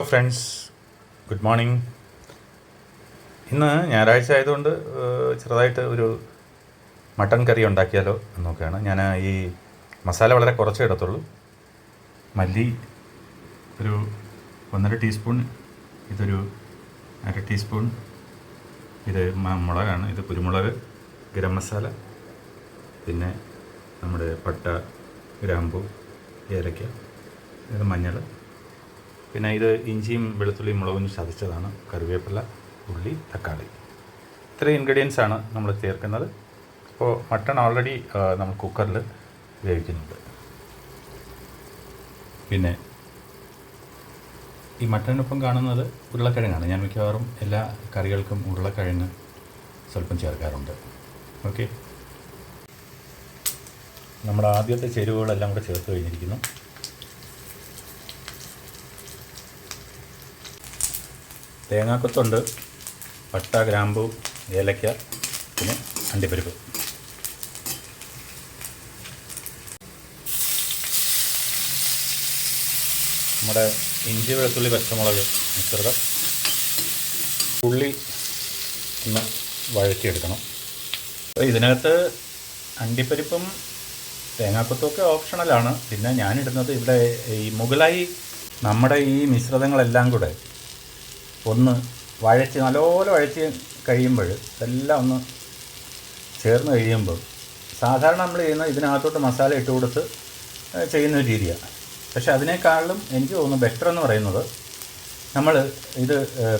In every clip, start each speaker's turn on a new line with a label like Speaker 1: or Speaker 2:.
Speaker 1: Friends, good morning. ഇന്ന് ഞായറാഴ്ച ആയതുകൊണ്ട് ചെറുതായിട്ട് ഒരു മട്ടൻ കറി ഉണ്ടാക്കിയാലോ എന്നൊക്കെയാണ്. ഞാൻ ഈ മസാല വളരെ കുറച്ചേ ഇടത്തുള്ളൂ. മല്ലി ഒരു 1.5 ടീസ്പൂൺ, ഇതൊരു 1/2 ടീസ്പൂൺ, ഇത് മുളകാണ്, ഇത് കുരുമുളക്, ഗരം മസാല, പിന്നെ നമ്മുടെ പട്ട, ഗ്രാമ്പു, ഏലക്ക, ഇത് മഞ്ഞൾ, പിന്നെ ഇത് ഇഞ്ചിയും വെളുത്തുള്ളിയും മുളകും ചതച്ചതാണ്, കറിവേപ്പില, ഉള്ളി, തക്കാളി. ഇത്രയും ഇൻഗ്രീഡിയൻസാണ് നമ്മൾ ചേർക്കുന്നത്. അപ്പോൾ മട്ടൺ ഓൾറെഡി നമ്മൾ കുക്കറിൽ വേവിക്കുന്നുണ്ട്. പിന്നെ ഈ മട്ടണിനൊപ്പം കാണുന്നത് ഉരുളക്കിഴങ്ങാണ്. ഞാൻ മിക്കവാറും എല്ലാ കറികൾക്കും ഉരുളക്കിഴങ്ങ് സ്വല്പം ചേർക്കാറുണ്ട്. ഓക്കെ, നമ്മുടെ ആദ്യത്തെ ചേരുവകളെല്ലാം കൂടെ ചേർത്ത് കഴിഞ്ഞിരിക്കുന്നു. തേങ്ങാക്കൊത്തുണ്ട്, പട്ട, ഗ്രാമ്പു, ഏലക്ക, പിന്നെ അണ്ടിപ്പരിപ്പ്. നമ്മുടെ ഇഞ്ചി, വെളുത്തുള്ളി, പച്ചമുളക് മിശ്രിതം. ഉള്ളി ഒന്ന് വഴറ്റിയെടുക്കണം. അപ്പോൾ ഇതിനകത്ത് അണ്ടിപ്പരിപ്പും തേങ്ങാക്കൊത്തുമൊക്കെ ഓപ്ഷണലാണ്. പിന്നെ ഞാനിടുന്നത് ഇവിടെ ഈ മുകളായി നമ്മുടെ ഈ മിശ്രിതങ്ങളെല്ലാം കൂടെ ഒന്ന് വഴച്ച് നല്ലപോലെ വഴച്ച് കഴിയുമ്പോൾ ഇതെല്ലാം ഒന്ന് ചേർന്ന് കഴിയുമ്പോൾ സാധാരണ നമ്മൾ ചെയ്യുന്ന ഇതിനകത്തോട്ട് മസാല ഇട്ട് കൊടുത്ത് ചെയ്യുന്ന രീതിയാണ്. പക്ഷേ അതിനേക്കാളും എനിക്ക് തോന്നുന്നു ബെറ്റർ എന്ന് പറയുന്നത് നമ്മൾ ഇത്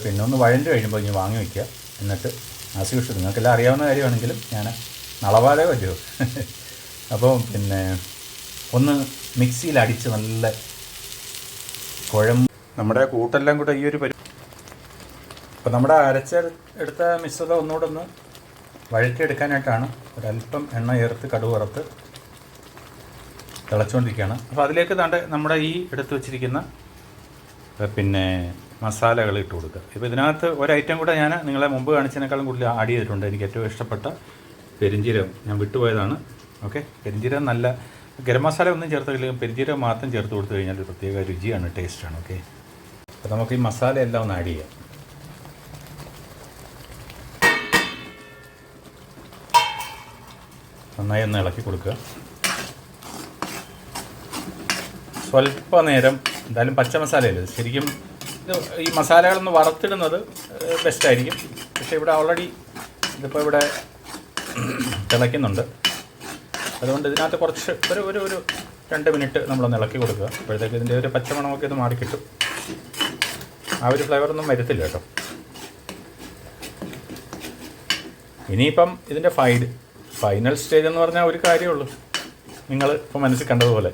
Speaker 1: പിന്നെ ഒന്ന് വഴണ്ട് കഴിയുമ്പോൾ ഇനി വാങ്ങി വയ്ക്കുക. എന്നിട്ട് ആസ്യൂഷ്വൽ നിങ്ങൾക്കെല്ലാം അറിയാവുന്ന കാര്യമാണെങ്കിലും ഞാൻ നളവാതെ പറ്റുമോ അപ്പോൾ പിന്നെ ഒന്ന് മിക്സിയിൽ അടിച്ച് നല്ല നമ്മുടെ കൂട്ടെല്ലാം കൂടെ ഈ ഒരു അപ്പോൾ നമ്മുടെ അരച്ചെടുത്ത മിശ്രിതം ഒന്നുകൂടെ ഒന്ന് വഴറ്റിയെടുക്കാനായിട്ടാണ് ഒരല്പം എണ്ണ ചേർത്ത് കടുക് വറുത്ത് തിളച്ചുകൊണ്ടിരിക്കുകയാണ്. അപ്പോൾ അതിലേക്ക് നമ്മുടെ ഈ എടുത്ത് വെച്ചിരിക്കുന്ന പിന്നെ മസാലകൾ ഇട്ട് കൊടുക്കുക. ഇപ്പോൾ ഇതിനകത്ത് ഒരൈറ്റം കൂടെ ഞാൻ നിങ്ങളെ മുമ്പ് കാണിച്ചതിനേക്കാളും കൂടുതൽ ആഡ് ചെയ്തിട്ടുണ്ട്. എനിക്ക് ഏറ്റവും ഇഷ്ടപ്പെട്ട പെരിഞ്ജീരകം ഞാൻ വിട്ടുപോയതാണ്. ഓക്കെ, പെരിഞ്ജീരകം നല്ല ഗരം മസാല ഒന്നും ചേർത്തില്ലെങ്കിൽ പെരിഞ്ജീരകം മാത്രം ചേർത്ത് കൊടുത്തു കഴിഞ്ഞാൽ ഒരു പ്രത്യേക രുചിയാണ്, ടേസ്റ്റാണ്. ഓക്കെ, അപ്പോൾ നമുക്ക് ഈ മസാല എല്ലാം ഒന്ന് ആഡ് ചെയ്യാം. നന്നായി ഒന്ന് ഇളക്കി കൊടുക്കുക. സ്വല്പ നേരം എന്തായാലും പച്ച മസാലയല്ലേ, ശരിക്കും ഇത് ഈ മസാലകളൊന്ന് വറുത്തിടുന്നത് ബെസ്റ്റായിരിക്കും. പക്ഷേ ഇവിടെ ഓൾറെഡി ഇതിപ്പോൾ ഇവിടെ തിളയ്ക്കുന്നുണ്ട്. അതുകൊണ്ട് ഇതിനകത്ത് കുറച്ച് ഒരു 2 മിനിറ്റ് നമ്മളൊന്ന് ഇളക്കി കൊടുക്കുക. അപ്പോഴത്തേക്ക് ഇതിൻ്റെ ഒരു പച്ചമണമൊക്കെ ഒന്ന് മാറിക്കിട്ടും. ആ ഒരു ഫ്ലേവറൊന്നും വരത്തില്ല കേട്ടോ. ഇനിയിപ്പം ഇതിൻ്റെ ഫൈനൽ സ്റ്റേജ് എന്ന് പറഞ്ഞാൽ ഒരു കാര്യമുള്ളൂ, നിങ്ങൾ ഇപ്പോൾ മനസ്സിൽ കണ്ടതുപോലെ.